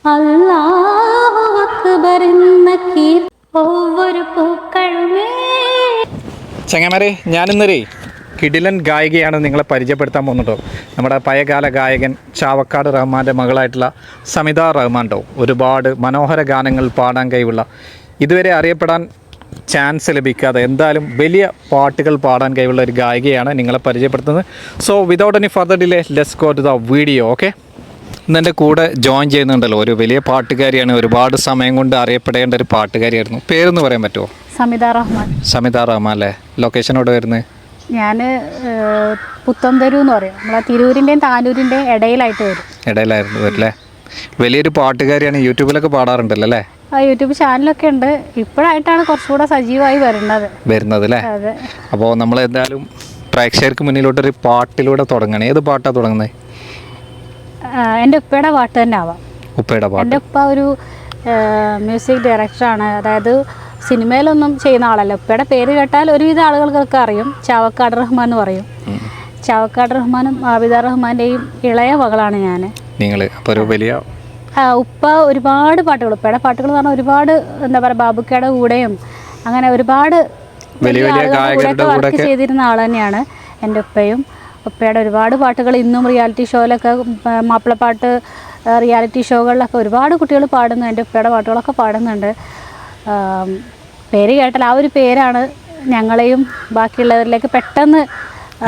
അല്ലാഹു അക്ബർ എന്ന ഒവ്വൊരു പൂക്കളുമേ. ചങ്ങന്മാരെ, ഞാനിന്നൊരു കിടിലൻ ഗായികയാണ് നിങ്ങളെ പരിചയപ്പെടുത്താൻ പോകുന്നുണ്ടോ. നമ്മുടെ പഴയകാല ഗായകൻ ചാവക്കാട് റഹ്മാൻ്റെ മകളായിട്ടുള്ള സമിത റഹ്മാൻട്ടോ. ഒരുപാട് മനോഹര ഗാനങ്ങൾ പാടാൻ കഴിവുള്ള, ഇതുവരെ അറിയപ്പെടാൻ ചാൻസ് ലഭിക്കാതെ എന്തായാലും വലിയ പാട്ടുകൾ പാടാൻ കഴിവുള്ള ഒരു ഗായികയാണ് നിങ്ങളെ പരിചയപ്പെടുത്തുന്നത്. So without any further delay let's go to the video. Okay, ഇന്നെൻ്റെ കൂടെ ജോയിൻ ചെയ്യുന്നുണ്ടല്ലോ ഒരു വലിയ പാട്ടുകാരിയാണ്. ഒരുപാട് സമയം കൊണ്ട് അറിയപ്പെടേണ്ട ഒരു പാട്ടുകാരിയായിരുന്നു. പേരൊന്ന് പറയാൻ പറ്റുമോ? സമിത റഹ്മാൻ. സമിത റഹ്മാൻ അല്ലേ? ലൊക്കേഷൻ എവിടെ വരുന്നത്? ഞാൻ പുത്തന്തരു എന്ന് പറയും. നമ്മളെ തിരൂരിൻ്റെയും താനൂരിൻ്റെയും ഇടയിലായിരുന്നു വരില്ലേ? വലിയൊരു പാട്ടുകാരിയാണ്. യൂട്യൂബിലൊക്കെ പാടാറുണ്ടല്ലോ അല്ലേ? യൂട്യൂബ് ചാനലൊക്കെ ഉണ്ട്. ഇപ്പോഴായിട്ടാണ് കുറച്ചുകൂടെ സജീവമായി വരുന്നത് അല്ലേ? അതെ. അപ്പോൾ നമ്മൾ എന്തായാലും പ്രേക്ഷകർക്ക് മുന്നിലോട്ടൊരു പാട്ടിലൂടെ തുടങ്ങണം. ഏത് പാട്ടാണ് തുടങ്ങുന്നത്? എൻ്റെ ഉപ്പയുടെ പാട്ട് തന്നെ ആവാം. ഉപ്പയുടെ പാട്ട്. എൻ്റെ ഉപ്പ ഒരു മ്യൂസിക് ഡയറക്ടറാണ്. അതായത് സിനിമയിലൊന്നും ചെയ്യുന്ന ആളല്ല. ഉപ്പയുടെ പേര് കേട്ടാൽ ഒരുവിധ ആളുകൾക്കൊക്കെ അറിയും. ചാവക്കാട് റഹ്മാൻ എന്ന് പറയും. ചാവക്കാട് റഹ്മാനും ആബിദ റഹ്മാൻ്റെയും ഇളയ മകളാണ് ഞാൻ. നിങ്ങൾ അപ്പോൾ ഒരു വലിയ ഉപ്പ ഒരുപാട് പാട്ടുകൾ, ഉപ്പയുടെ പാട്ടുകൾ എന്ന് പറഞ്ഞാൽ ഒരുപാട്, എന്താ പറയുക, ബാബുക്കയുടെ കൂടെയും അങ്ങനെ ഒരുപാട് വർക്ക് ചെയ്തിരുന്ന ആൾ തന്നെയാണ് എൻ്റെ ഉപ്പയും. ഉപ്പയുടെ ഒരുപാട് പാട്ടുകൾ ഇന്നും റിയാലിറ്റി ഷോയിലൊക്കെ, മാപ്പിളപ്പാട്ട് റിയാലിറ്റി ഷോകളിലൊക്കെ ഒരുപാട് കുട്ടികൾ പാടുന്നു. എൻ്റെ ഉപ്പയുടെ പാട്ടുകളൊക്കെ പാടുന്നുണ്ട്. പേര് കേട്ടാൽ ആ ഒരു പേരാണ് ഞങ്ങളെയും ബാക്കിയുള്ളവരിലേക്ക് പെട്ടെന്ന്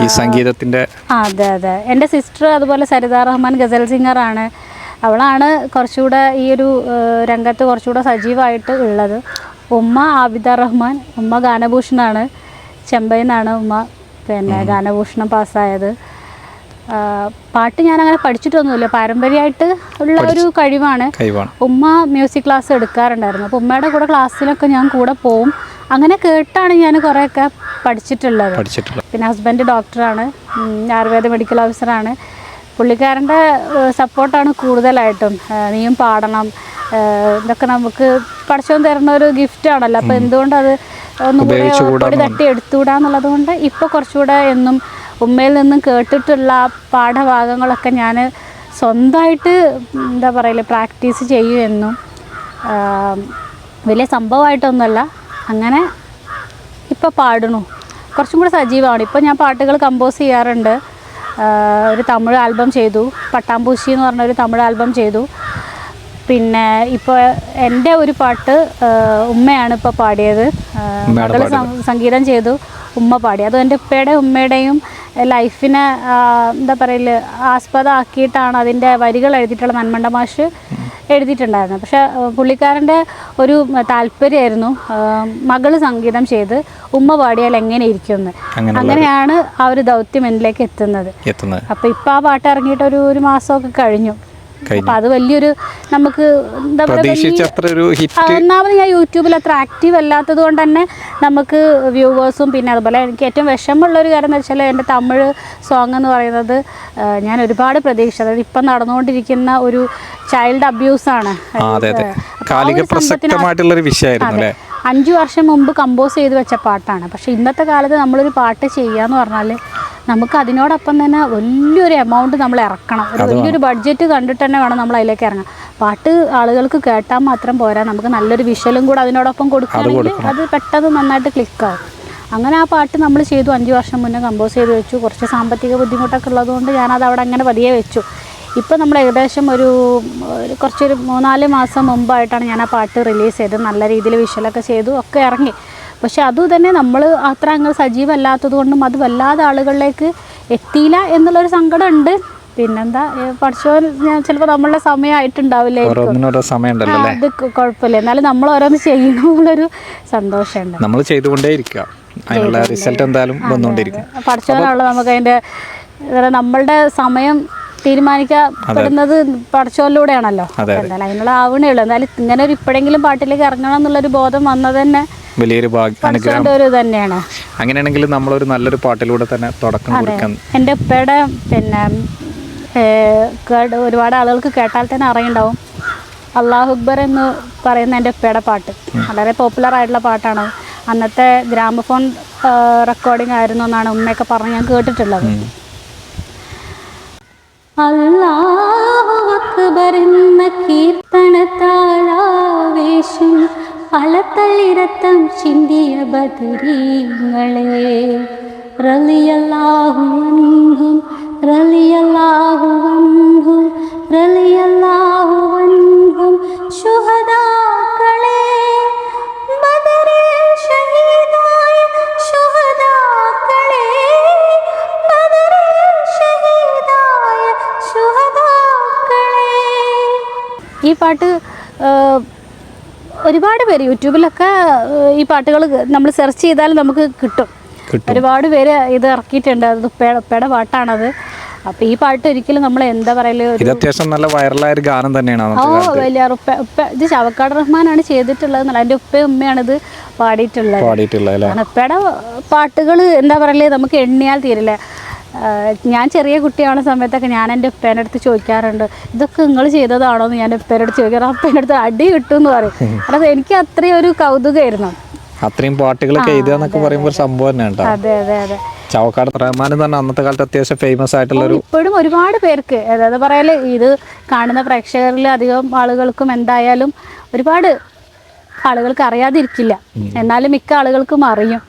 ഈ സംഗീതത്തിൻ്റെ. അതെ അതെ. എൻ്റെ സിസ്റ്റർ അതുപോലെ സരിത റഹ്മാൻ ഗസൽ സിംഗറാണ്. അവളാണ് കുറച്ചുകൂടെ ഈ ഒരു രംഗത്ത് കുറച്ചുകൂടെ സജീവമായിട്ട് ഉള്ളത്. ഉമ്മ ആബിദ റഹ്മാൻ. ഉമ്മ ഗാനഭൂഷണാണ്. ചെമ്പൈയിൽ നിന്നാണ് ഉമ്മ ഗാനഭൂഷണം പാസ്സായത്. പാട്ട് ഞാനങ്ങനെ പഠിച്ചിട്ടൊന്നുമില്ല, പാരമ്പര്യമായിട്ട് ഉള്ള ഒരു കഴിവാണ്. ഉമ്മ മ്യൂസിക് ക്ലാസ് എടുക്കാറുണ്ടായിരുന്നു. അപ്പോൾ ഉമ്മയുടെ കൂടെ ക്ലാസ്സിലൊക്കെ ഞാൻ കൂടെ പോവും. അങ്ങനെ കേട്ടാണ് ഞാൻ കുറേയൊക്കെ പഠിച്ചിട്ടുള്ളത്. പിന്നെ ഹസ്ബൻഡ് ഡോക്ടറാണ്, ആയുർവേദ മെഡിക്കൽ ഓഫീസറാണ്. പുള്ളിക്കാരൻ്റെ സപ്പോർട്ടാണ് കൂടുതലായിട്ടും. നീയും പാടണം, ഇതൊക്കെ നമുക്ക് പഠിച്ചോൻ തരുന്ന ഒരു ഗിഫ്റ്റാണല്ലോ. അപ്പോൾ എന്തുകൊണ്ടത് ഒന്നും കൂടി തട്ടി എടുത്തുകൂടാന്നുള്ളത് കൊണ്ട് ഇപ്പോൾ കുറച്ചുകൂടെ എന്നും ഉമ്മയിൽ നിന്നും കേട്ടിട്ടുള്ള പാഠഭാഗങ്ങളൊക്കെ ഞാൻ സ്വന്തമായിട്ട്, എന്താ പറയില്ല, പ്രാക്ടീസ് ചെയ്യുമെന്നും. വലിയ സംഭവമായിട്ടൊന്നുമല്ല, അങ്ങനെ ഇപ്പോൾ പാടണു. കുറച്ചും കൂടെ സജീവമാണ്. ഇപ്പോൾ ഞാൻ പാട്ടുകൾ കമ്പോസ് ചെയ്യാറുണ്ട്. ഒരു തമിഴ് ആൽബം ചെയ്തു, പട്ടാമ്പൂശി എന്ന് പറഞ്ഞൊരു തമിഴ് ആൽബം ചെയ്തു. പിന്നെ ഇപ്പോൾ എൻ്റെ ഒരു പാട്ട് ഉമ്മയാണ് ഇപ്പോൾ പാടിയത്. മകൾ സംഗീതം ചെയ്തു, ഉമ്മ പാടി. അതും എൻ്റെ ഉപ്പയുടെ ഉമ്മയുടെയും ലൈഫിനെ, എന്താ പറയല്, ആസ്പദമാക്കിയിട്ടാണ് അതിൻ്റെ വരികൾ എഴുതിയിട്ടുള്ള നന്മണ്ട മാഷ് എഴുതിയിട്ടുണ്ടായിരുന്നു. പക്ഷേ പുള്ളിക്കാരൻ്റെ ഒരു താല്പര്യമായിരുന്നു മകൾ സംഗീതം ചെയ്ത് ഉമ്മ പാടിയാൽ എങ്ങനെ ഇരിക്കുമെന്ന്. അങ്ങനെയാണ് ആ ഒരു ദൗത്യം എന്നിലേക്ക് എത്തുന്നത്. അപ്പോൾ ഇപ്പോൾ ആ പാട്ട് ഇറങ്ങിയിട്ട് ഒരു മാസമൊക്കെ കഴിഞ്ഞു. അപ്പം അത് വലിയൊരു, നമുക്ക് എന്താ പറയുക, ഒന്നാമത് ഞാൻ യൂട്യൂബിൽ അത്ര ആക്റ്റീവ് അല്ലാത്തത് കൊണ്ട് തന്നെ നമുക്ക് വ്യൂവേഴ്സും, പിന്നെ അതുപോലെ എനിക്ക് ഏറ്റവും വിഷമമുള്ളൊരു കാര്യം എന്ന് വെച്ചാൽ എൻ്റെ തമിഴ് സോങ് എന്ന് പറയുന്നത് ഞാൻ ഒരുപാട് പ്രതീക്ഷിച്ചത്, അതായത് ഇപ്പം നടന്നുകൊണ്ടിരിക്കുന്ന ഒരു ചൈൽഡ് അബ്യൂസാണ്. 5 വർഷം മുമ്പ് കമ്പോസ് ചെയ്ത് വെച്ച പാട്ടാണ്. പക്ഷേ ഇന്നത്തെ കാലത്ത് നമ്മളൊരു പാട്ട് ചെയ്യാന്ന് പറഞ്ഞാൽ നമുക്ക് അതിനോടൊപ്പം തന്നെ വലിയൊരു എമൗണ്ട് നമ്മൾ ഇറക്കണം. വലിയൊരു ബഡ്ജറ്റ് കണ്ടിട്ട് തന്നെ വേണം നമ്മൾ അതിലേക്ക് ഇറങ്ങാൻ. പാട്ട് ആളുകൾക്ക് കേട്ടാൽ മാത്രം പോരാ, നമുക്ക് നല്ലൊരു വിഷ്വലും കൂടെ അതിനോടൊപ്പം കൊടുക്കുകയാണെങ്കിൽ അത് പെട്ടെന്ന് നന്നായിട്ട് ക്ലിക്കാവും. അങ്ങനെ ആ പാട്ട് നമ്മൾ ചെയ്തു. 5 വർഷം മുന്നേ കമ്പോസ് ചെയ്ത് വെച്ചു. കുറച്ച് സാമ്പത്തിക ബുദ്ധിമുട്ടൊക്കെ ഉള്ളതുകൊണ്ട് ഞാനത് അവിടെ അങ്ങനെ പതിയെ വെച്ചു. ഇപ്പോൾ നമ്മൾ ഏകദേശം കുറച്ചൊരു 3-4 മാസം മുമ്പായിട്ടാണ് ഞാൻ ആ പാട്ട് റിലീസ് ചെയ്തത്. നല്ല രീതിയിൽ വിഷ്വലൊക്കെ ചെയ്തു, ഒക്കെ ഇറങ്ങി. പക്ഷെ അതുതന്നെ നമ്മൾ അത്ര അങ്ങ് സജീവമല്ലാത്തത് കൊണ്ടും അത് വല്ലാതെ ആളുകളിലേക്ക് എത്തിയില്ല എന്നുള്ളൊരു സങ്കടം ഉണ്ട്. പിന്നെന്താ, പഠിച്ചോ, ചിലപ്പോൾ നമ്മളുടെ സമയമായിട്ടുണ്ടാവില്ലേ, അത് കുഴപ്പമില്ല. എന്നാലും നമ്മൾ ഓരോന്ന് ചെയ്യണമെന്നുള്ളൊരു സന്തോഷമുണ്ട്. നമ്മൾ ചെയ്തുകൊണ്ടേയിരിക്കുക, അതിനുള്ള റിസൾട്ട് എന്തായാലും വന്നുകൊണ്ടിരിക്കും. പഠിച്ചോനുള്ള നമുക്ക് അതിൻ്റെ നമ്മളുടെ സമയം തീരുമാനിക്കപ്പെടുന്നത് പഠിച്ചോലിലൂടെയാണല്ലോ. എന്തായാലും അതിനുള്ള ആവണേ ഉള്ളൂ. എന്നാലും ഇങ്ങനെ ഒരു ഇപ്പോഴെങ്കിലും പാട്ടിലേക്ക് ഇറങ്ങണം എന്നുള്ളൊരു ബോധം വന്നത് തന്നെ വലിയൊരു ഭാഗ്യം ഒരു തന്നെയാണ്. അങ്ങനെയാണെങ്കിൽ നമ്മളൊരു നല്ലൊരു പാട്ടിലൂടെ തന്നെ തുടക്കം കൊടുക്കാം. എൻ്റെ ഉപ്പയുടെ പിന്നെ ഒരുപാട് ആളുകൾക്ക് കേട്ടാൽ തന്നെ അറിയുണ്ടാവും, അല്ലാഹു അക്ബർ എന്ന് പറയുന്ന എൻ്റെ ഉപ്പയുടെ പാട്ട് വളരെ പോപ്പുലർ ആയിട്ടുള്ള പാട്ടാണ്. അന്നത്തെ ഗ്രാമഫോൺ റെക്കോർഡിംഗ് ആയിരുന്നു എന്നാണ് ഉമ്മയൊക്കെ പറഞ്ഞ് ഞാൻ കേട്ടിട്ടുള്ളത്. അല്ലാഹു അക്ബർ എന്ന കീർത്തനം രക്തം ചിന്തിയ ബദരീങ്ങളെ റളിയല്ലാഹു അൻഹും റളിയല്ലാഹു അൻഹും റളിയല്ലാഹു അൻഹും ശുഹദാക്കളെ ബദറിൽ ഷഹീദായ ശുഹദാക്കളെ ബദറിൽ ഷഹീദായ ശുഹദാക്കളെ. ഈ പാട്ട് ഒരുപാട് പേര് യൂട്യൂബിലൊക്കെ ഈ പാട്ടുകൾ നമ്മൾ സെർച്ച് ചെയ്താൽ നമുക്ക് കിട്ടും. ഒരുപാട് പേര് ഇത് ഇറക്കിയിട്ടുണ്ട്. അത് ഉപ്പയുടെ പാട്ടാണത്. അപ്പൊ ഈ പാട്ട് ഒരിക്കലും നമ്മൾ എന്താ പറയല്, അത്യാവശ്യം നല്ല വൈറലായ ഒരു ഗാനം തന്നെയാണ്. വലിയ ഇത് ചാവക്കാട് റഹ്മാനാണ് ചെയ്തിട്ടുള്ളത്. എൻ്റെ ഉപ്പയും ഉമ്മയാണ് ഇത് പാടിയിട്ടുള്ളത്. ഉപ്പയുടെ പാട്ടുകൾ എന്താ പറയല്, നമുക്ക് എണ്ണിയാൽ തീരില്ല. ഞാൻ ചെറിയ കുട്ടിയാവുന്ന സമയത്തൊക്കെ ഞാൻ എൻ്റെ ഉപ്പേൻ്റെ അടുത്ത് ചോദിക്കാറുണ്ട്, ഇതൊക്കെ നിങ്ങൾ ചെയ്തതാണോ എന്ന് ഞാൻ ഉപ്പേൻ്റെ അടുത്ത് ചോദിക്കാറ്. ഉപ്പേൻ്റെ അടുത്ത് അടി കിട്ടും എന്ന് പറയും. അത് എനിക്ക് അത്രയും ഒരു കൗതുകമായിരുന്നു. അത്രയും പാട്ടുകളൊക്കെ എഴുതുക പറയുമ്പോൾ സംഭവം തന്നെയാണ്. അതെ അതെ അതെ. ചാവക്കാട് റഹ്മാൻ എന്ന് പറഞ്ഞാൽ അന്നത്തെ കാലത്ത് അത്യാവശ്യം ഫേമസ് ആയിട്ടുള്ള ഇപ്പോഴും ഒരുപാട് പേർക്ക്, അതായത് പറയല്, ഇത് കാണുന്ന പ്രേക്ഷകരിൽ അധികം ആളുകൾക്കും എന്തായാലും ഒരുപാട് ആളുകൾക്ക് അറിയാതിരിക്കില്ല. എന്നാലും മിക്ക ആളുകൾക്കും അറിയും.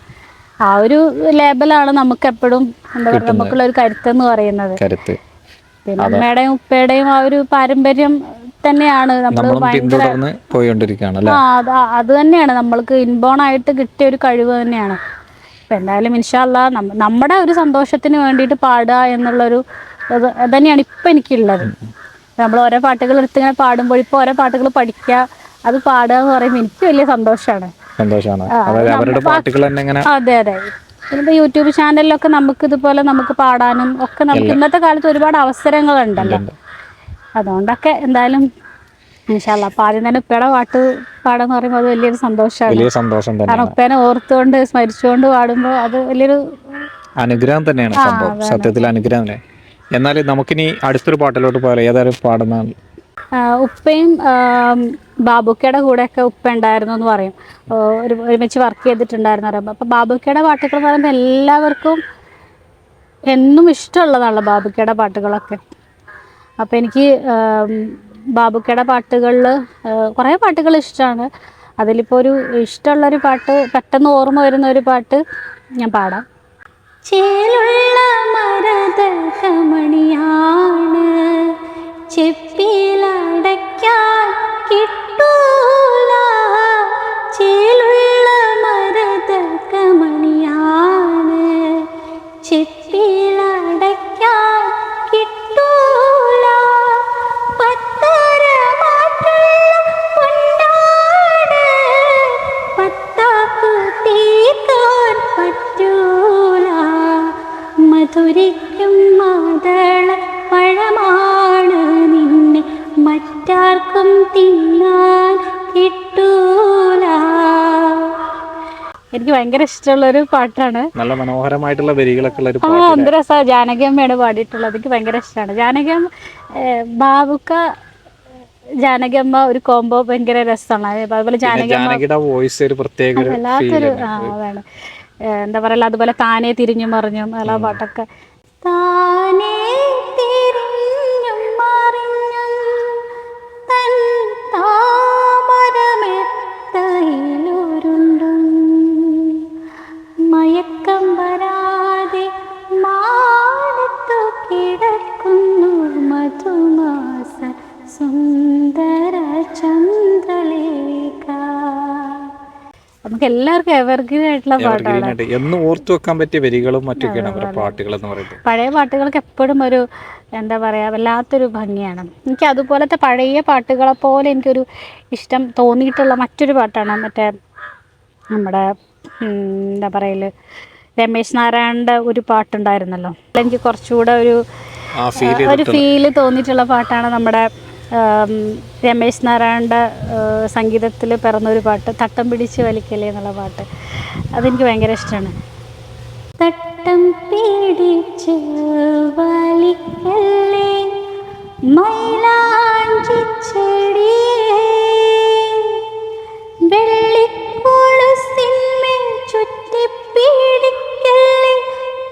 ആ ഒരു ലേബലാണ് നമുക്ക് എപ്പോഴും എന്താ പറയുക, നമുക്കുള്ള ഒരു കരുത്തെന്ന് പറയുന്നത്. പിന്നെ അമ്മയുടെയും ഉപ്പയുടെയും ആ ഒരു പാരമ്പര്യം തന്നെയാണ് നമ്മൾ ഭയങ്കര അത് തന്നെയാണ് നമ്മൾക്ക് ഇൻബോൺ ആയിട്ട് കിട്ടിയ ഒരു കഴിവ് തന്നെയാണ്. അപ്പം എന്തായാലും ഇൻഷാ അല്ലാഹ് നമ്മുടെ ഒരു സന്തോഷത്തിന് വേണ്ടിയിട്ട് പാടുക എന്നുള്ളൊരു ഇത് തന്നെയാണ് ഇപ്പം എനിക്കുള്ളത്. നമ്മൾ ഓരോ പാട്ടുകൾ എടുത്തിങ്ങനെ പാടുമ്പോൾ ഇപ്പോൾ ഓരോ പാട്ടുകൾ പഠിക്കുക, അത് പാടുക എന്ന് പറയുമ്പോൾ എനിക്ക് വലിയ സന്തോഷമാണ്. അതെ അതെ. പിന്നെ യൂട്യൂബ് ചാനലിലൊക്കെ നമുക്ക് ഇതുപോലെ നമുക്ക് പാടാനും ഒക്കെ നമുക്ക് ഇന്നത്തെ കാലത്ത് ഒരുപാട് അവസരങ്ങളുണ്ടല്ലോ. അതുകൊണ്ടൊക്കെ എന്തായാലും ഇൻഷാ അല്ലാഹ് ആദ്യം തന്നെ ഉപ്പയുടെ പാട്ട് പാടാന്ന് പറയുമ്പോൾ അത് വലിയൊരു സന്തോഷമാണ്. കാരണം ഉപ്പേനെ ഓർത്തുകൊണ്ട് സ്മരിച്ചുകൊണ്ട് പാടുമ്പോൾ അത് വലിയൊരു അനുഗ്രഹം തന്നെയാണ്. സത്യത്തിൽ അനുഗ്രഹം തന്നെ. എന്നാൽ നമുക്കിനി അടുത്തൊരു പാട്ടിലോട്ട് പോയാലോ? ഏതായാലും പാടുന്ന ഉപ്പയും ബാബുക്കയുടെ കൂടെയൊക്കെ ഉപ്പ ഉണ്ടായിരുന്നു എന്ന് പറയും. ഒരുമിച്ച് വർക്ക് ചെയ്തിട്ടുണ്ടായിരുന്നു പറയുമ്പോൾ. അപ്പോൾ ബാബുക്കയുടെ പാട്ടുകൾ പറയുമ്പോൾ എല്ലാവർക്കും എന്നും ഇഷ്ടമുള്ളതാണല്ലോ ബാബുക്കയുടെ പാട്ടുകളൊക്കെ. അപ്പോൾ എനിക്ക് ബാബുക്കയുടെ പാട്ടുകളിൽ കുറേ പാട്ടുകൾ ഇഷ്ടമാണ്. അതിലിപ്പോൾ ഒരു ഇഷ്ടമുള്ളൊരു പാട്ട്, പെട്ടെന്ന് ഓർമ്മ വരുന്ന ഒരു പാട്ട് ഞാൻ പാടാം. ചേലുള്ള മരതകമണിയാണ് ചെപ്പിലടയ്ക്കാൻ കിട്ടൂല, ചേലുള്ള മരതകമണിയാണ് ചെപ്പിലടയ്ക്കാൻ കിട്ടൂല, പത്തര മാറ്റുള്ള പൊന്നാണ് പത്താക്കു തീർക്കാൻ പറ്റൂല, മധുരിക്കും മാതള പഴമാണ് നിന്നെ മറ്റാർക്കും തിന്നാൻ കിട്ടൂല. എനിക്ക് ഭയങ്കര ഇഷ്ടമുള്ളൊരു പാട്ടാണ്. നല്ല മനോഹരമായിട്ടുള്ള വരികളൊക്കെ ഉള്ള ഒരു എന്ത് രസമാണ്. ജാനകിയമ്മയാണ് പാടിയിട്ടുള്ളത്. എനിക്ക് ഭയങ്കര ഇഷ്ടമാണ്. ജാനകിയമ്മ ബാബുക്ക ജാനകിയമ്മ ഒരു കോംബോ ഭയങ്കര രസമാണ്. അതുപോലെ ജാനകിയുടെ വോയിസ് ഒരു പ്രത്യേക വല്ലാത്തൊരു അതാണ് എന്താ പറയുക. അതുപോലെ താനേ തിരിഞ്ഞും മറിഞ്ഞും എല്ലാ പാട്ടൊക്കെ. താനേ തിരിഞ്ഞും മറിഞ്ഞും തൻ താമരമെത്തയിലുരുണ്ടും മയക്കം വരാതെ മാടത്തു കിടക്കുന്നു മധുമാസ സുന്ദര ചന്ദ്രലേഖ. നമുക്ക് എല്ലാവർക്കും എവർഗ്രീൻ ആയിട്ടുള്ള പാട്ടാണ്. എന്ന് ഓർത്തു വെക്കാൻ പറ്റിയ വരികളും മറ്റൊക്കെയാണ് പാട്ടുകൾ എന്ന് പറയുന്നത്. പഴയ പാട്ടുകൾക്ക് എപ്പോഴും ഒരു എന്താ പറയുക, വല്ലാത്തൊരു ഭംഗിയാണ്. എനിക്ക് അതുപോലത്തെ പഴയ പാട്ടുകളെ പോലെ എനിക്കൊരു ഇഷ്ടം തോന്നിയിട്ടുള്ള മറ്റൊരു പാട്ടാണ് മറ്റേ നമ്മുടെ എന്താ പറയല് രമേശ് നാരായണൻ്റെ ഒരു പാട്ടുണ്ടായിരുന്നല്ലോ. എനിക്ക് കുറച്ചുകൂടെ ഒരു ഫീല് തോന്നിയിട്ടുള്ള പാട്ടാണ് നമ്മുടെ രമേശ് നാരായണൻ്റെ സംഗീതത്തിൽ പിറന്നൊരു പാട്ട്, തട്ടം പിടിച്ച് വലിക്കലേ എന്നുള്ള പാട്ട്. അതെനിക്ക് ഭയങ്കര ഇഷ്ടമാണ്. തട്ടം പിടിച്ച് വലിക്കലേ മൈലാഞ്ചി ചെടിയേ വെള്ളിക്കൊലുസിന്മേൽ ചുറ്റിപ്പിടിക്കലേ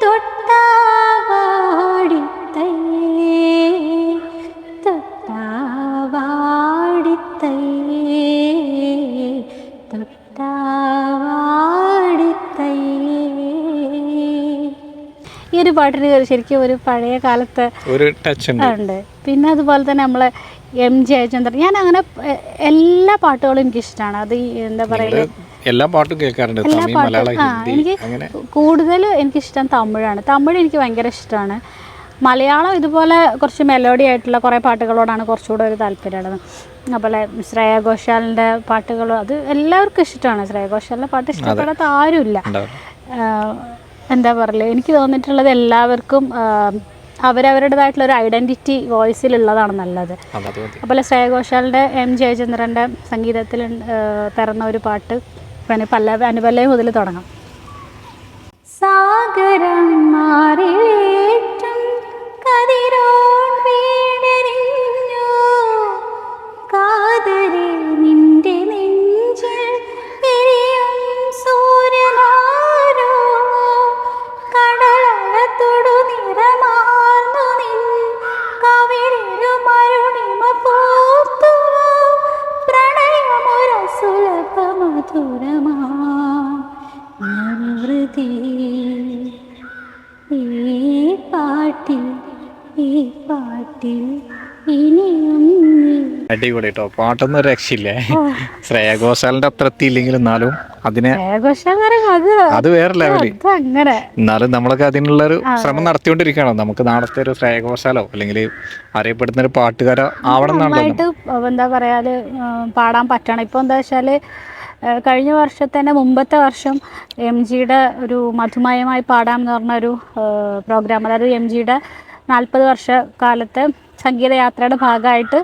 തൊട്ടാവാടിത്തൈ തൊട്ടാവാടിത്തൈ തൊട്ടാവാടിത്തൈ പാട്ടിന് ശരിക്കും ഒരു പഴയ കാലത്തെ ഒരു ടച്ച് ഉണ്ട്. പിന്നെ അതുപോലെ തന്നെ നമ്മളെ MG ജയചന്ദ്രൻ, ഞാൻ അങ്ങനെ എല്ലാ പാട്ടുകളും എനിക്കിഷ്ടമാണ്. അത് എന്താ പറയുക, എല്ലാ പാട്ടും കേൾക്കാറുണ്ട്, തമിഴ്, മലയാളം, ഹിന്ദി. എനിക്ക് കൂടുതൽ എനിക്കിഷ്ടം തമിഴാണ്. തമിഴ് എനിക്ക് ഭയങ്കര ഇഷ്ടമാണ്. മലയാളം ഇതുപോലെ കുറച്ച് മെലോഡി ആയിട്ടുള്ള കുറേ പാട്ടുകളോടാണ് കുറച്ചുകൂടെ ഒരു താല്പര്യമുള്ളത്. അതുപോലെ ശ്രേയ ഘോഷാലിൻ്റെ പാട്ടുകൾ, അത് എല്ലാവർക്കും ഇഷ്ടമാണ്. ശ്രേയ ഘോഷാലിൻ്റെ പാട്ട് ഇഷ്ടപ്പെടാത്ത ആരുമില്ല. എന്താ പറയുക, എനിക്ക് തോന്നിയിട്ടുള്ളത് എല്ലാവർക്കും അവരവരുടേതായിട്ടുള്ള ഒരു ഐഡൻറ്റിറ്റി വോയിസിലുള്ളതാണ് നല്ലത്. അതുപോലെ ശ്രേയ ഘോഷാലിൻ്റെ ജയചന്ദ്രൻ്റെ സംഗീതത്തിൽ പിറന്ന ഒരു പാട്ട് അനുപല്ലവി മുതൽ തുടങ്ങാം. സാഗരം മാറിലേറ്റും കതിരോൻ വീടരിഞ്ഞു, കാതരെ നിന്റെ നെഞ്ചിൽ എരിയും സൂര്യനാരോ, കടലത്തോടു നിറമാർന്നു നിൻ കവിളിലു മരുണിമ പൂത്തു, പ്രണയമൊരു സുലഭ മധുരമാ അടിപൊളി കേട്ടോ, പാട്ടൊന്നും രക്ഷയില്ലേ. ശ്രേയ ഘോഷാലിന്റെ അത്ര എത്തിയില്ലെങ്കിലും എന്നാലും അതിനെ അത് വേറെ ലെവല്. എന്നാലും നമ്മളൊക്കെ അതിനുള്ളൊരു ശ്രമം നടത്തിക്കൊണ്ടിരിക്കുകയാണോ. നമുക്ക് നാളത്തെ ഒരു ശ്രേയ ഘോഷാലോ അല്ലെങ്കിൽ അറിയപ്പെടുന്ന ഒരു പാട്ടുകാരോ ആവണം എന്നാണ് എന്താ പറയാല് പാടാൻ പറ്റണം. ഇപ്പൊ എന്താ വെച്ചാല് കഴിഞ്ഞ വർഷത്തന്നെ മുമ്പത്തെ വർഷം MGയുടെ ഒരു മധുമയമായി പാടാം എന്ന് പറഞ്ഞൊരു പ്രോഗ്രാം, അതായത് MGയുടെ 40 വർഷക്കാലത്തെ സംഗീതയാത്രയുടെ ഭാഗമായിട്ട്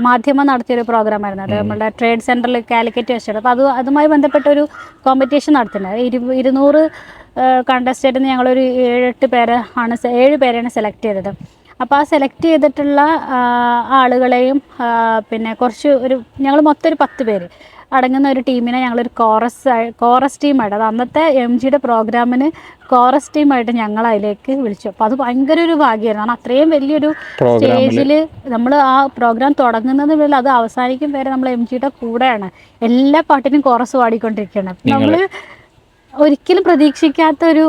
മാധ്യമം നടത്തിയൊരു പ്രോഗ്രാമായിരുന്നു. അത് നമ്മുടെ ട്രേഡ് സെൻറ്ററിൽ കാലിക്കറ്റ് വെച്ചിട്ട്. അപ്പോൾ അതുമായി ബന്ധപ്പെട്ടൊരു കോമ്പറ്റീഷൻ നടത്തുന്നത്. 200 കണ്ടസ്റ്റൻറ്റിൽ നിന്ന് ഞങ്ങളൊരു 7 പേരെയാണ് സെലക്ട് ചെയ്തത്. അപ്പോൾ ആ സെലക്ട് ചെയ്തിട്ടുള്ള ആളുകളെയും പിന്നെ ഞങ്ങൾ മൊത്തം ഒരു 10 പേര് അടങ്ങുന്ന ഒരു ടീമിനെ ഞങ്ങളൊരു കോറസ് ടീമായിട്ട്, അത് അന്നത്തെ MGയുടെ പ്രോഗ്രാമിന് കോറസ് ടീമായിട്ട് ഞങ്ങൾ അതിലേക്ക് വിളിച്ചു. അപ്പോൾ അത് ഭയങ്കര ഒരു ഭാഗ്യമായിരുന്നു. കാരണം അത്രയും വലിയൊരു സ്റ്റേജിൽ നമ്മൾ ആ പ്രോഗ്രാം തുടങ്ങുന്നത് മുതൽ അത് അവസാനിക്കും വരെ നമ്മൾ MGയുടെ കൂടെയാണ്. എല്ലാ പാട്ടിനും കോറസ് പാടിക്കൊണ്ടിരിക്കുകയാണ്. നമ്മൾ ഒരിക്കലും പ്രതീക്ഷിക്കാത്തൊരു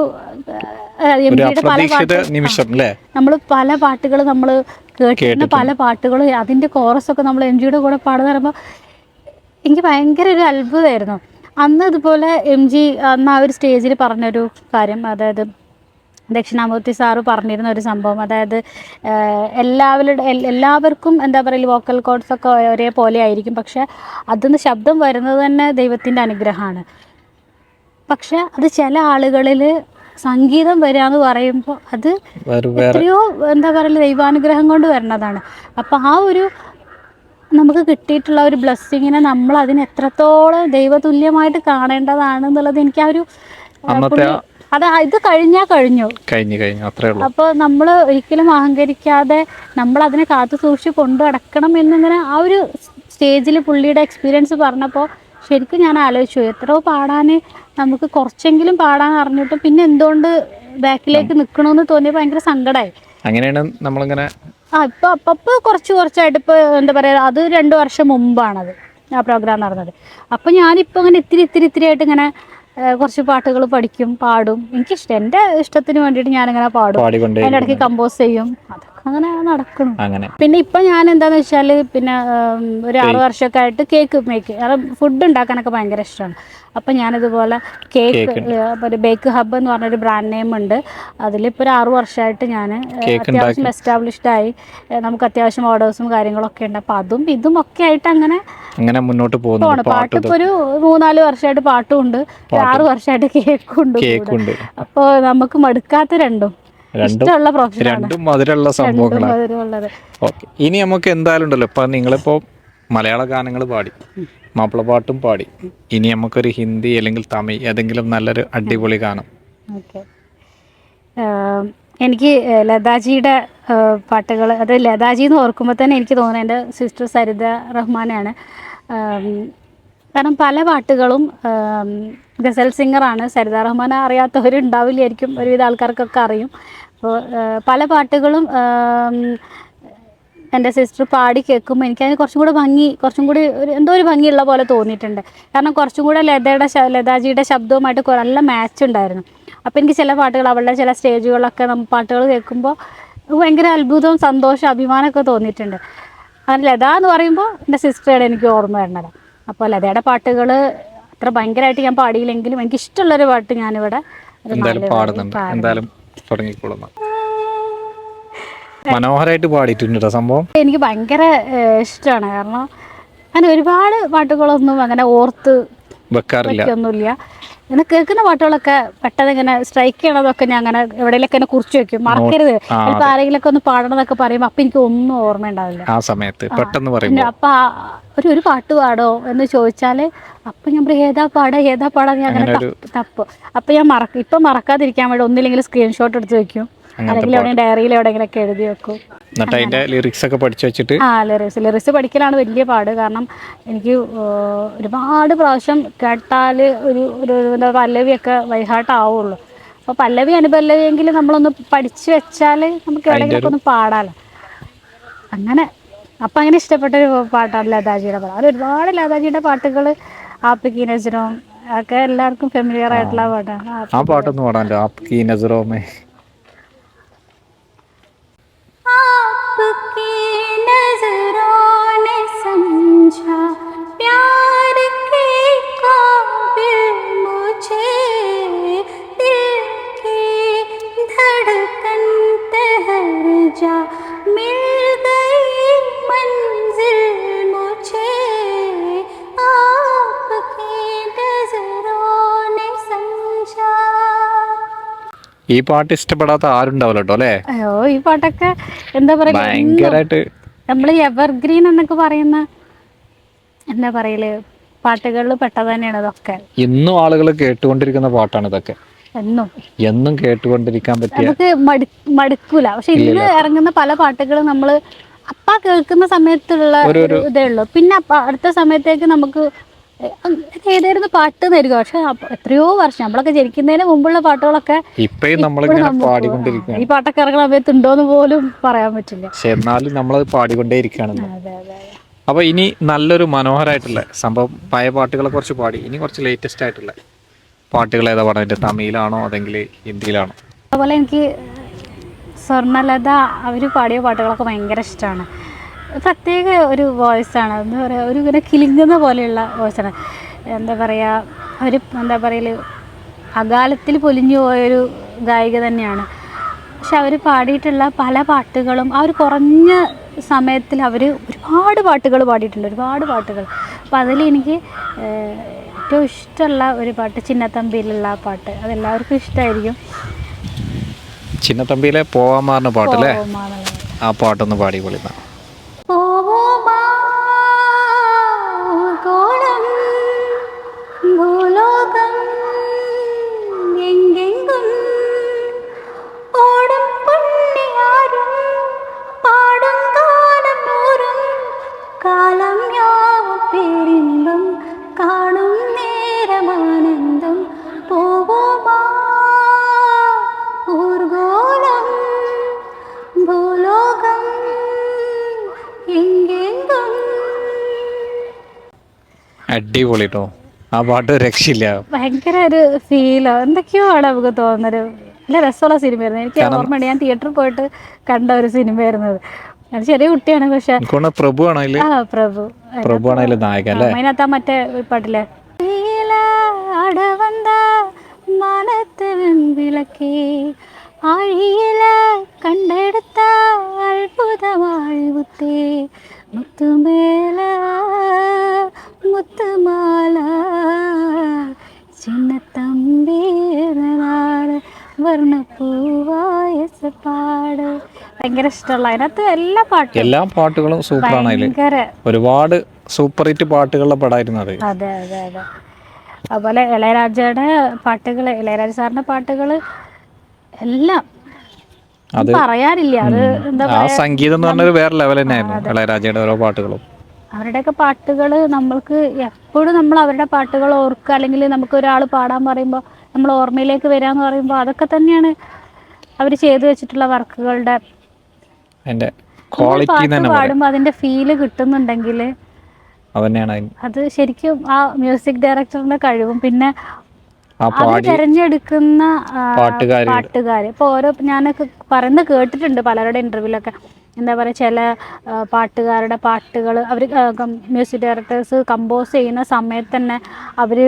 നമ്മൾ പല പാട്ടുകൾ നമ്മൾ കേട്ടിരുന്ന പല പാട്ടുകളും അതിൻ്റെ കോറസൊക്കെ നമ്മൾ MGയുടെ കൂടെ പാടുന്ന പറയുമ്പോൾ എനിക്ക് ഭയങ്കര ഒരു അത്ഭുതമായിരുന്നു. അന്ന് ഇതുപോലെ അന്ന് ആ ഒരു സ്റ്റേജിൽ പറഞ്ഞൊരു കാര്യം, അതായത് ദക്ഷിണാമൂർത്തി സാറ് പറഞ്ഞിരുന്ന ഒരു സംഭവം, അതായത് എല്ലാവർക്കും എന്താ പറയുക വോക്കൽ കോഡ്സൊക്കെ ഒരേപോലെ ആയിരിക്കും, പക്ഷെ അതിന്ന് ശബ്ദം വരുന്നത് തന്നെ ദൈവത്തിൻ്റെ അനുഗ്രഹമാണ്. പക്ഷെ അത് ചില ആളുകളിൽ സംഗീതം വരിക എന്ന് പറയുമ്പോൾ അത് എത്രയോ എന്താ പറയുക ദൈവാനുഗ്രഹം കൊണ്ട് വരുന്നതാണ്. അപ്പം ആ ഒരു നമുക്ക് കിട്ടിയിട്ടുള്ള ഒരു ബ്ലെസ്സിങ്ങിനെ നമ്മൾ അതിന് എത്രത്തോളം ദൈവതുല്യമായിട്ട് കാണേണ്ടതാണ് എന്നുള്ളത് എനിക്ക് ആ ഒരു ഇത് കഴിഞ്ഞു. അപ്പോൾ നമ്മൾ ഒരിക്കലും അഹങ്കരിക്കാതെ നമ്മൾ അതിനെ കാത്തു സൂക്ഷിച്ച് കൊണ്ടു നടക്കണം എന്നിങ്ങനെ ആ ഒരു സ്റ്റേജിൽ പുള്ളിയുടെ എക്സ്പീരിയൻസ് പറഞ്ഞപ്പോൾ ശരിക്കും ഞാൻ ആലോചിച്ചു, എത്രയോ പാടാൻ നമുക്ക് കുറച്ചെങ്കിലും പാടാൻ അറിഞ്ഞിട്ടും പിന്നെ എന്തുകൊണ്ട് ബാക്കിലേക്ക് നിൽക്കണമെന്ന് തോന്നിയപ്പോൾ ഭയങ്കര സങ്കടമായി. അങ്ങനെയാണ് നമ്മളിങ്ങനെ ഇപ്പൊ കുറച്ചായിട്ട് ഇപ്പൊ എന്താ പറയാ, അത് 2 വർഷം മുമ്പാണത് ആ പ്രോഗ്രാം നടന്നത്. അപ്പൊ ഞാനിപ്പോ ഇങ്ങനെ ഇത്തിരി ആയിട്ട് ഇങ്ങനെ കുറച്ച് പാട്ടുകൾ പഠിക്കും, പാടും. എനിക്കിഷ്ടം, എൻ്റെ ഇഷ്ടത്തിന് വേണ്ടിയിട്ട് ഞാനിങ്ങനെ പാടും, അതിൻ്റെ ഇടയ്ക്ക് കമ്പോസ് ചെയ്യും. അതൊക്കെ അങ്ങനെ നടക്കണം. പിന്നെ ഇപ്പൊ ഞാൻ എന്താന്ന് വെച്ചാൽ പിന്നെ ഒരു 6 വർഷമൊക്കെ ആയിട്ട് കേക്ക് ഫുഡ് ഉണ്ടാക്കാനൊക്കെ ഭയങ്കര ഇഷ്ടമാണ്. അപ്പം ഞാനിതുപോലെ ഒരു ബേക്ക് ഹബ്ബ് എന്ന് പറഞ്ഞൊരു ബ്രാൻഡ് നെയിം ഉണ്ട്. അതിലിപ്പോൾ ഒരു 6 വർഷമായിട്ട് ഞാൻ അത്യാവശ്യം എസ്റ്റാബ്ലിഷ്ഡ് ആയി. നമുക്ക് അത്യാവശ്യം ഓർഡേഴ്സും കാര്യങ്ങളൊക്കെ ഉണ്ട്. അപ്പം അതും ഇതും ഒക്കെ ആയിട്ട് അങ്ങനെ മുന്നോട്ട് പോകുന്നു. പാട്ട് ഇപ്പോൾ ഒരു 3-4 വർഷമായിട്ട് പാട്ടും ഉണ്ട്, 6 വർഷമായിട്ട് കേക്കും ഉണ്ട്. അപ്പോൾ നമുക്ക് മടുക്കാത്ത രണ്ടും മധുരമുള്ള സംഭവങ്ങളാണ്. ഇനി നമുക്ക് എന്തായാലും ഉണ്ടല്ലോ, ഇപ്പൊ നിങ്ങളിപ്പോ മലയാള ഗാനങ്ങൾ പാടി, മാപ്പിളപ്പാട്ടും പാടി, ഇനി നമുക്കൊരു ഹിന്ദി അല്ലെങ്കിൽ തമിഴ് ഏതെങ്കിലും നല്ലൊരു അടിപൊളി ഗാനം. എനിക്ക് ലതാജിയുടെ പാട്ടുകൾ, അത് ലതാജി എന്ന് ഓർക്കുമ്പോൾ തന്നെ എനിക്ക് തോന്നുന്നത് എൻ്റെ സിസ്റ്റർ സരിത റഹ്മാനാണ്. കാരണം പല പാട്ടുകളും ഗസൽ സിംഗറാണ്. സരിത റഹ്മാൻ അറിയാത്തവരുണ്ടാവില്ലായിരിക്കും, ഒരുവിധ ആൾക്കാർക്കൊക്കെ അറിയും. അപ്പോൾ പല പാട്ടുകളും എൻ്റെ സിസ്റ്റർ പാടി കേൾക്കുമ്പോൾ എനിക്കതിന് കുറച്ചും കൂടെ ഭംഗി, കുറച്ചും കൂടി എന്തോ ഒരു ഭംഗിയുള്ള പോലെ തോന്നിയിട്ടുണ്ട്. കാരണം കുറച്ചും കൂടെ ലതാജിയുടെ ശബ്ദവുമായിട്ട് നല്ല മാച്ച് ഉണ്ടായിരുന്നു. അപ്പോൾ എനിക്ക് ചില പാട്ടുകൾ, അവളുടെ ചില സ്റ്റേജുകളൊക്കെ പാട്ടുകൾ കേൾക്കുമ്പോൾ ഭയങ്കര അത്ഭുതവും സന്തോഷവും അഭിമാനമൊക്കെ തോന്നിയിട്ടുണ്ട്. അങ്ങനെ ലത എന്ന് പറയുമ്പോൾ എൻ്റെ സിസ്റ്ററുടെ എനിക്ക് ഓർമ്മ വരണത്. അപ്പോൾ ലതയുടെ പാട്ടുകൾ അത്ര ഭയങ്കരമായിട്ട് ഞാൻ പാടിയില്ലെങ്കിലും എനിക്കിഷ്ടമുള്ളൊരു പാട്ട് ഞാനിവിടെ മനോഹരമായിട്ട് പാടിയിട്ടുണ്ട് സംഭവം. എനിക്ക് ഭയങ്കര ഇഷ്ടമാണ്. കാരണം അങ്ങനെ ഒരുപാട് പാട്ടുകളൊന്നും അങ്ങനെ ഓർത്ത് വെക്കൊന്നുമില്ല. ഇങ്ങനെ കേൾക്കുന്ന പാട്ടുകളൊക്കെ പെട്ടെന്ന് ഇങ്ങനെ സ്ട്രൈക്ക് ചെയ്യണതൊക്കെ ഞാൻ അങ്ങനെ എവിടെയെങ്കിലൊക്കെ എന്നെ കുറിച്ച് വെക്കും, മറക്കരുത്. ചിലപ്പോൾ ആരെങ്കിലൊക്കെ ഒന്ന് പാടണതൊക്കെ പറയുമ്പോൾ അപ്പം എനിക്ക് ഒന്നും ഓർമ്മ ഉണ്ടാവില്ല. ആ സമയത്ത് പെട്ടെന്ന് പറയും അപ്പം ഒരു പാട്ട് പാടോ എന്ന് ചോദിച്ചാൽ അപ്പം ഞാൻ പറയും ഏതാ പാടാ ഞാൻ അങ്ങനെ തപ്പ്. അപ്പം ഞാൻ ഇപ്പം മറക്കാതിരിക്കാൻ വേണ്ടി ഒന്നില്ലെങ്കിൽ സ്ക്രീൻഷോട്ട് എടുത്ത് വെക്കും, അല്ലെങ്കിൽ എവിടെയും ഡയറിയിൽ എവിടെയെങ്കിലൊക്കെ എഴുതി വെക്കും. ലിറിക്സ് ഒക്കെ പഠിച്ചു വെച്ചിട്ട് ലിറിക്സ് പഠിക്കലാണ് വലിയ പാട്. കാരണം എനിക്ക് ഒരുപാട് പ്രാവശ്യം കേട്ടാൽ ഒരു എന്താ പല്ലവിയൊക്കെ വൈഹാട്ട് ആവുള്ളൂ. അപ്പോൾ പല്ലവി അനുപല്ലവിയെങ്കിലും നമ്മളൊന്ന് പഠിച്ചു വെച്ചാൽ നമുക്ക് എവിടെയെങ്കിലൊക്കെ ഒന്ന് പാടാമല്ലോ. അങ്ങനെ അപ്പം അങ്ങനെ ഇഷ്ടപ്പെട്ടൊരു പാട്ടാണ് ലതാജിയുടെ പാട്ട്. അതിൽ ഒരുപാട് ലതാജിയുടെ പാട്ടുകൾ, ആപ്പിക്കി നസറോം ഒക്കെ എല്ലാവർക്കും ഫെമിലിയർ ആയിട്ടുള്ള പാട്ടാണ്. ആ പാട്ടൊന്നും പാടാമല്ലോ, ആപ്പിക്കി നസറോമേ. ഈ പാട്ട് ഇഷ്ടപ്പെടാത്ത ആരുണ്ടാവില്ല കേട്ടോ അല്ലേ? അയ്യോ, ഈ പാട്ടൊക്കെ എന്താ പറയുക, ഭയങ്കരമായിട്ട് നമ്മൾ എവർഗ്രീൻ എന്നൊക്കെ പറയുന്ന എന്താ പറയല് പാട്ടുകളിൽ പെട്ടത് തന്നെയാണ് ഇതൊക്കെ. എന്നും ആളുകൾ കേട്ടുകൊണ്ടിരിക്കുന്ന പാട്ടാണ് ഇതൊക്കെ, എന്നും കേട്ടുകൊണ്ടിരിക്കാൻ പറ്റിയ, നമുക്ക് മടുക്കൂല. പക്ഷെ ഇന്ന് ഇറങ്ങുന്ന പല പാട്ടുകളും നമ്മൾ അപ്പ കേൾക്കുന്ന സമയത്തുള്ള ഇതേ ഉള്ളൂ. പിന്നെ അടുത്ത സമയത്തേക്ക് നമുക്ക് ഏതായിരുന്നു പാട്ട് എന്നായിരിക്കും. പക്ഷെ എത്രയോ വർഷം നമ്മളൊക്കെ ജനിക്കുന്നതിന് മുമ്പുള്ള പാട്ടുകളൊക്കെ ഈ പാട്ടൊക്കെ ഇറങ്ങുന്ന സമയത്ത് ഉണ്ടോന്ന് പോലും പറയാൻ പറ്റില്ല. എന്നാലും നമ്മളത് പാടിക്കൊണ്ടേയിരിക്കുകയാണ്. അപ്പൊ ഇനി നല്ലൊരു മനോഹരമായിട്ടുള്ള സംഭവം, പഴയ പാട്ടുകളെ കുറച്ച് പാടി, ഇനി കുറച്ച് ലേറ്റസ്റ്റ് ആയിട്ടുള്ള പാട്ടുകൾ ഏതാ പാടാൻ? തമിഴിലാണോ അതെങ്കിൽ ഹിന്ദിയിലാണോ? അതുപോലെ എനിക്ക് സ്വർണ്ണലത അവർ പാടിയ പാട്ടുകളൊക്കെ ഭയങ്കര ഇഷ്ടമാണ്. പ്രത്യേക ഒരു വോയിസാണ്, എന്താ പറയുക, ഒരു ഇങ്ങനെ കിലുങ്ങുന്ന പോലെയുള്ള വോയിസാണ്. എന്താ പറയുക, അവർ എന്താ പറയൽ അകാലത്തിൽ പൊലിഞ്ഞു പോയൊരു ഗായിക തന്നെയാണ്. പക്ഷെ അവർ പാടിയിട്ടുള്ള പല പാട്ടുകളും ആ ഒരു കുറഞ്ഞ സമയത്തിൽ അവർ ഒരുപാട് പാട്ടുകൾ പാടിയിട്ടുണ്ട്, ഒരുപാട് പാട്ടുകൾ. അപ്പോൾ അതിൽ എനിക്ക് ഏറ്റവും ഇഷ്ടമുള്ള ഒരു പാട്ട് ചിന്നത്തമ്പിയിലുള്ള പാട്ട്, അതെല്ലാവർക്കും ഇഷ്ടമായിരിക്കും. ചിന്നത്തമ്പിയിലെ പോവാമാറിന പാട്ടല്ലേ? ആ പാട്ടൊന്ന് പാടി പൊളിന്ന അടിപൊളിട്ടോ. ആ പാട്ട് രക്ഷയില്ല, ഭയങ്കര ഒരു ഫീലോ എന്തൊക്കെയോ ആണ് നമുക്ക് തോന്നുന്നത്. നല്ല രസമുള്ള സിനിമയായിരുന്നു. എനിക്ക് ഓർമ്മയുണ്ട്, ഞാൻ തിയേറ്ററിൽ പോയിട്ട് കണ്ട ഒരു സിനിമയായിരുന്നത്. അത് ചെറിയ കുട്ടിയാണ്, പക്ഷെ പ്രഭു അതിനകത്ത് മറ്റേ പാട്ടില്ലേ, വിളക്കേ ആഴിയില കണ്ടെടുത്ത അത്ഭുതമാഴ്ത്തേ മുത്തുമേല മുത്തുമാല ചിന്നത്തമ്പി വർണ്ണപ്പൂവായ പാട് ഭയങ്കര ഇഷ്ടമുള്ള. അതിനകത്ത് എല്ലാ പാട്ടുകളും സൂപ്പറാണ്. ഒരുപാട് സൂപ്പർ ഹിറ്റ് പാട്ടുകളുടെ പടമായിരുന്നു അത്. അതെ അതെ അതെ. അതുപോലെ ഇളയരാജയുടെ പാട്ടുകൾ, ഇളയരാജ സാറിന്റെ പാട്ടുകൾ എല്ലാം പറയാനില്ല. അത് എന്താ പറയാ, സംഗീതം വേറെ ലെവൽ തന്നെയായിരുന്നു ഇളയരാജയുടെ ഓരോ പാട്ടുകളും. അവരുടെയൊക്കെ പാട്ടുകൾ നമ്മൾക്ക് എപ്പോഴും നമ്മൾ അവരുടെ പാട്ടുകൾ ഓർക്കുക, അല്ലെങ്കിൽ നമുക്ക് ഒരാൾ പാടാൻ പറയുമ്പോൾ നമ്മൾ ഓർമ്മയിലേക്ക് വരാമെന്ന് പറയുമ്പോൾ അതൊക്കെ തന്നെയാണ് അവർ ചെയ്തു വെച്ചിട്ടുള്ള വർക്കുകളുടെ ക്വാളിറ്റി തന്നെ പാടുമ്പോൾ അതിന്റെ ഫീല് കിട്ടുന്നുണ്ടെങ്കിൽ അതന്നെയാണ് അത് ശരിക്കും ആ മ്യൂസിക് ഡയറക്ടറിന്റെ കഴിവും പിന്നെ ആ അവർ തിരഞ്ഞെടുക്കുന്ന പാട്ടുകാർ ഇപ്പോൾ ഓരോ ഞാനൊക്കെ പറയുന്നത് കേട്ടിട്ടുണ്ട് പലരുടെ ഇന്റർവ്യൂലൊക്കെ എന്താ പറയുക ചില പാട്ടുകാരുടെ പാട്ടുകൾ അവർ മ്യൂസിക് ഡയറക്ടേഴ്സ് കമ്പോസ് ചെയ്യുന്ന സമയത്ത് തന്നെ അവർ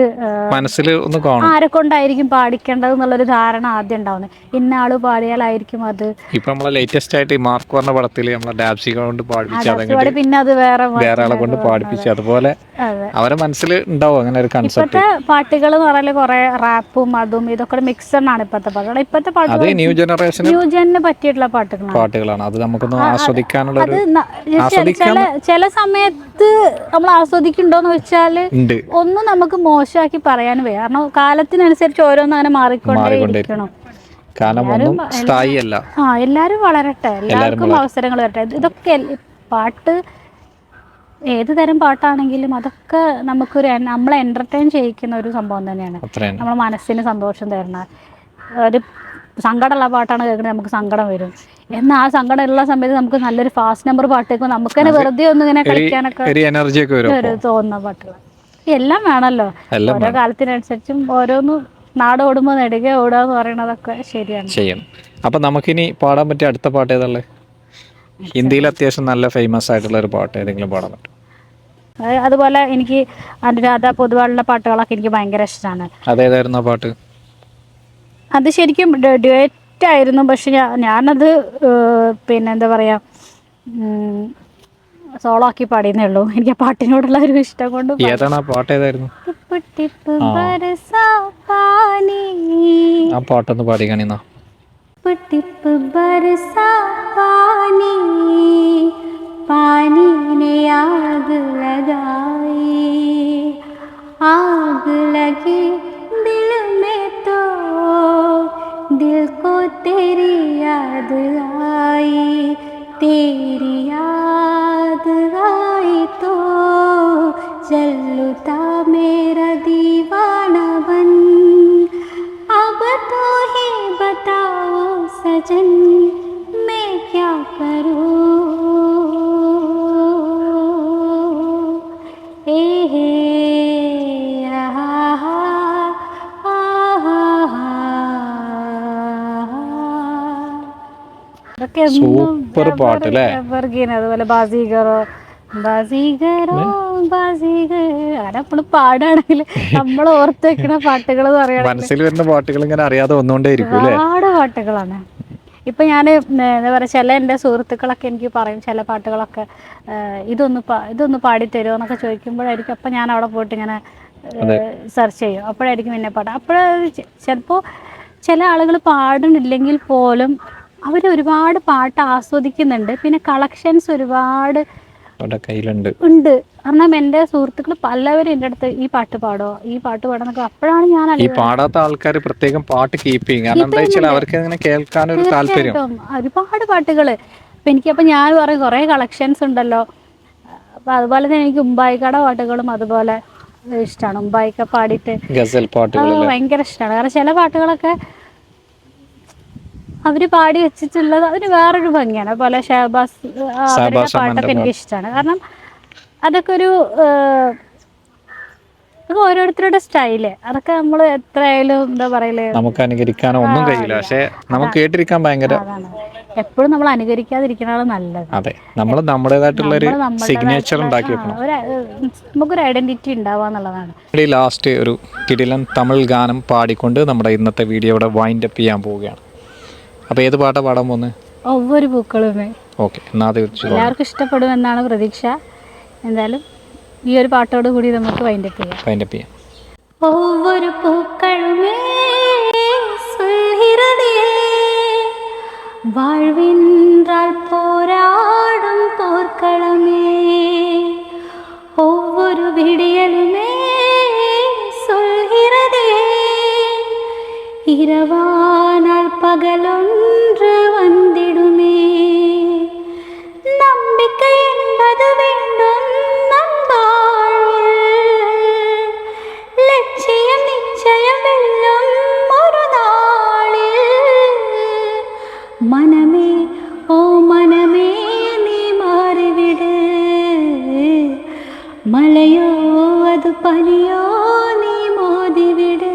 മനസ്സിൽ ഒന്ന് കാണും ആരെ കൊണ്ടായിരിക്കും പാടിക്കേണ്ടത് എന്നുള്ളൊരു ധാരണ ആദ്യം ഉണ്ടാവുന്നത് ഇന്ന ആള് പാടിയാലായിരിക്കും അത്. ഇപ്പൊ നമ്മളെ ലേറ്റസ്റ്റ് ആയിട്ട് ഈ മാർക്ക് പറഞ്ഞ പടത്തിൽ നമ്മളെ ഡാബ്സി കൊണ്ട് പാടിപ്പിച്ചു പിന്നെ അത് വേറെ ആളെ കൊണ്ട് പാടിപ്പിച്ചു അതുപോലെ അവരെ മനസ്സിൽ ഉണ്ടാവും അങ്ങനെ ഒരു കൺസെപ്റ്റ്. ഇപ്പോഴത്തെ പാട്ടുകൾ എന്ന് പറഞ്ഞാൽ കുറെ റാപ്പും അതും ഇതൊക്കെ മിക്സഡ് ആണ് ഇപ്പോഴത്തെ പാട്ടുകൾ. ഇപ്പോഴത്തെ പാട്ടുകൾ ന്യൂ ജനറേഷന് പറ്റിയിട്ടുള്ള പാട്ടുകളാണ്. അത് നമുക്കൊന്ന് ആസ്വദിക്കാനുള്ള ചില സമയത്ത് നമ്മൾ ആസ്വദിക്കുന്നുണ്ടോന്ന് വെച്ചാൽ ഒന്നും നമുക്ക് മോശമാക്കി പറയാനും വയ്യ. കാരണം കാലത്തിനനുസരിച്ച് ഓരോന്നും അങ്ങനെ മാറിക്കൊണ്ടേയിരിക്കണം. എല്ലാരും വളരട്ടെ, എല്ലാവർക്കും അവസരങ്ങൾ വരട്ടെ. ഇതൊക്കെ പാട്ട് ഏത് തരം പാട്ടാണെങ്കിലും അതൊക്കെ നമ്മളെ എന്റർടൈൻ ചെയ്യിക്കുന്ന ഒരു സംഭവം തന്നെയാണ്. നമ്മുടെ മനസ്സിന് സന്തോഷം തരുന്ന ഒരു സങ്കടമുള്ള പാട്ടാണ് കേൾക്കുന്നത്, നമുക്ക് സങ്കടം വരും. എന്നാൽ ആ സങ്കടം ഉള്ള സമയത്ത് നമുക്ക് നല്ലൊരു ഫാസ്റ്റ് നമ്പർ പാട്ട് കേൾക്കുമ്പോൾ നമുക്ക് തന്നെ വെറുതെ ഒന്ന് ഇങ്ങനെ കളിക്കാനൊക്കെ തോന്നുന്ന പാട്ടുകൾ എല്ലാം വേണമല്ലോ. ഓരോ കാലത്തിനനുസരിച്ചും ഓരോന്നും നാട് ഓടുമ്പോൾ നെടുക ഓടുക എന്ന് പറയുന്നതൊക്കെ ശരിയാണ്. അപ്പൊ നമുക്കിനി പാടാൻ പറ്റിയ അടുത്ത പാട്ട് ഏതാ? ഹിന്ദിയിൽ അത്യാവശ്യം നല്ല ഫേമസ് ആയിട്ടുള്ള ഒരു പാട്ട് ഏതെങ്കിലും പാടാൻ പറ്റും? അതുപോലെ എനിക്ക് അനുരാധ പൊതുവാളുടെ പാട്ടുകളൊക്കെ എനിക്ക് ഭയങ്കര ഇഷ്ടമാണ്. അതേതായിരുന്നു ആ പാട്ട്? അത് ശരിക്കും ഡ്യുവറ്റ് ആയിരുന്നു. പക്ഷെ ഞാനത് പിന്നെ എന്താ പറയാ സോളോ ആക്കി പാടിയെന്നേ ഉള്ളൂ. എനിക്ക് ആ പാട്ടിനോടുള്ള ഒരു ഇഷ്ടം കൊണ്ട്. ഏതാണ് ആ പാട്ട്? ഏതായിരുന്നു ആ പാട്ടൊന്ന് പാടി കാണിന്നാ. पानी ने आग लगाई, आग लगी दिल में तो दिल को तेरी याद आई, तेरी याद आई तो चलता मेरा दीवाना बन, अब तो ही बताओ सजन मैं क्या करूं. സൂപ്പർ പാട്ട് അല്ലേ? അതുപോലെ ബാസിഗറോ അതെപ്പോഴും പാടാണെങ്കിൽ നമ്മൾ ഓർത്ത് വെക്കുന്ന പാട്ടുകൾ മനസ്സിൽ വരുന്ന പാട്ടുകൾ ഇങ്ങനെ അറിയാതെ ഒരുപാട് പാട്ടുകളാണ്. ഇപ്പം ഞാൻ എന്താ പറയുക, ചില എൻ്റെ സുഹൃത്തുക്കളൊക്കെ എനിക്ക് പറയും ചില പാട്ടുകളൊക്കെ ഇതൊന്ന് പാടിത്തരുമോ എന്നൊക്കെ ചോദിക്കുമ്പോഴായിരിക്കും അപ്പം ഞാൻ അവിടെ പോയിട്ട് ഇങ്ങനെ സെർച്ച് ചെയ്യും. അപ്പോഴായിരിക്കും എന്നെ പാട്ട്. ചിലപ്പോൾ ചില ആളുകൾ പാടുന്നില്ലെങ്കിൽ പോലും അവർ ഒരുപാട് പാട്ട് ആസ്വദിക്കുന്നുണ്ട്. പിന്നെ കളക്ഷൻസ് ഒരുപാട് ഉണ്ട്. കാരണം എൻ്റെ സുഹൃത്തുക്കൾ പലവരും എൻ്റെ അടുത്ത് ഈ പാട്ട് പാടോ ഈ പാട്ട് പാടാന്നൊക്കെ. അപ്പോഴാണ് ഞാൻ ഈ പാടാത്ത ആൾക്കാർ പ്രത്യേകം പാട്ട് കീപ്പ് ചെയ്യും. കാരണം എന്താ വെച്ചാൽ അവർക്ക് അങ്ങനെ കേൾക്കാൻ ഒരു താല്പര്യം. ഒരുപാട് പാട്ടുകൾ ഇപ്പം ഞാൻ പറയും കുറേ കളക്ഷൻസ് ഉണ്ടല്ലോ. അപ്പം അതുപോലെ തന്നെ എനിക്ക് ഉമ്പായിക്കട പാട്ടുകളും അതുപോലെ ഇഷ്ടമാണ്. ഉമ്പായിക്ക പാടിയിട്ട് ഗസൽ പാട്ടുകൾ ഭയങ്കര ഇഷ്ടമാണ്. കാരണം ചില പാട്ടുകളൊക്കെ അവർ പാടി വെച്ചിട്ടുള്ളത് അതിന് വേറൊരു ഭംഗിയാണ്. അതുപോലെ ഷഹബാസ് അവരുടെ പാട്ടൊക്കെ എനിക്ക് ഇഷ്ടമാണ്. കാരണം അതൊക്കെ ഓരോരുത്തരുടെ സ്റ്റൈല്. അതൊക്കെ നമ്മൾ എത്രയായാലും എന്താ പറയല്, നമുക്ക് അനുകരിക്കാനോ ഒന്നും കഴിയില്ല. പക്ഷെ നമുക്ക് കേട്ടിരിക്കാൻ ഭയങ്കര എപ്പോഴും നമ്മൾ അനുകരിക്കാതിരിക്കണതാണ് നല്ലത്. അതെ, നമ്മൾ നമ്മുടേതായിട്ടുള്ള ഒരു സിഗ്നേച്ചർ ഉണ്ടാക്കി വെക്കണം. നമുക്കൊരു ഐഡന്റിറ്റി ഉണ്ടാവാന്നുള്ളതാണ്. ലാസ്റ്റ് ഒരു കിടിലൻ തമിഴ് ഗാനം പാടിക്കൊണ്ട് നമ്മുടെ ഇന്നത്തെ വീഡിയോ ഇവിടെ വൈൻഡ് അപ്പ് ചെയ്യാൻ പോവുകയാണ്. അപ്പോൾ ഏത് പാട്ടാണ് പാടാൻ പോകുന്നത്? ഒവ്വൊരു പൂക്കളുമേ. ഓക്കെ, എന്നാൽ എല്ലാവർക്കും ഇഷ്ടപ്പെടുമെന്നാണ് പ്രതീക്ഷ. എന്തായാലും ഈ ഒരു പാട്ടോട് കൂടി നമുക്ക് വൈൻഡപ്പ് ചെയ്യാം. ഒവ്വൊരു പൂക്കളുമേ சொல்கிறதே வாழ்வென்றால் போராடும் போர்க்களமே, ஒவ்வொரு விடியலுமே சொல்கிறதே இரவானால் பகலொன்று வந்திடுமே, நம்பிக்கை என்பது வேண்டும் நம் வாழ்வில், லட்சியம் நிச்சயம் வெல்லும் ஒரு நாளில், மனமே ஓ மனமே நீ മഴയോ അത് പനിയോ നീ മോദിവിട്.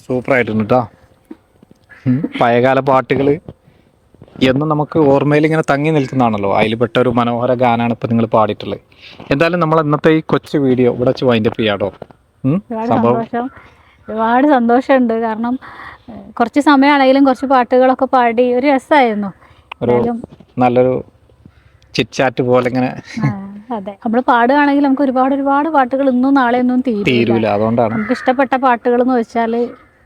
സൂപ്പറായിട്ടുണ്ട് കേട്ടോ. പഴയകാല പാട്ടുകൾ എന്നും നമുക്ക് ഓർമ്മയിൽ ഇങ്ങനെ തങ്ങി നിൽക്കുന്നതാണല്ലോ. അതിൽ പെട്ട ഒരു മനോഹര ഗാനമാണ് ഇപ്പോൾ നിങ്ങൾ പാടിയിട്ടുള്ളത്. എന്തായാലും നമ്മൾ ഇന്നത്തെ ഈ കൊച്ചു വീഡിയോ ഇവിടെ വെച്ച് വൈൻഡപ്പ് ചെയ്യാട്ടോ. ഒരുപാട് സന്തോഷമുണ്ട്. കാരണം കുറച്ച് സമയമാണെങ്കിലും കുറച്ച് പാട്ടുകളൊക്കെ പാടി ഒരു രസമായിരുന്നു. ഒരു നല്ലൊരു ചിറ്റ്ചാറ്റ് പോലെ ഇങ്ങനെ. അതെ, നമ്മൾ പാടുകയാണെങ്കിൽ നമുക്ക് ഒരുപാട് പാട്ടുകൾ ഇന്നും നാളെ ഒന്നും തീരൂല. അതുകൊണ്ടാണ് നമുക്ക് ഇഷ്ടപ്പെട്ട പാട്ടുകൾ എന്ന് വെച്ചാൽ,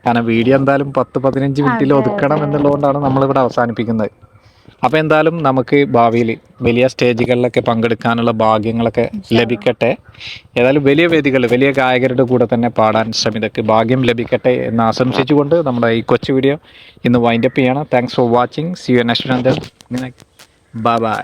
കാരണം വീഡിയോ എന്തായാലും 10-15 മിനിറ്റിൽ ഒതുക്കണം എന്നുള്ളതുകൊണ്ടാണ് നമ്മളിവിടെ അവസാനിപ്പിക്കുന്നത്. അപ്പോൾ എന്തായാലും നമുക്ക് ഭാവിയിൽ വലിയ സ്റ്റേജുകളിലൊക്കെ പങ്കെടുക്കാനുള്ള ഭാഗ്യങ്ങളൊക്കെ ലഭിക്കട്ടെ. ഏതായാലും വലിയ വേദികൾ, വലിയ ഗായകരുടെ കൂടെ തന്നെ പാടാൻ ശ്രമിതക്ക് ഭാഗ്യം ലഭിക്കട്ടെ എന്ന് ആശംസിച്ചുകൊണ്ട് നമ്മുടെ ഈ കൊച്ചു വീഡിയോ ഇന്ന് വൈൻഡപ്പ് ചെയ്യണം. Thanks for watching. C you next. Bye bye.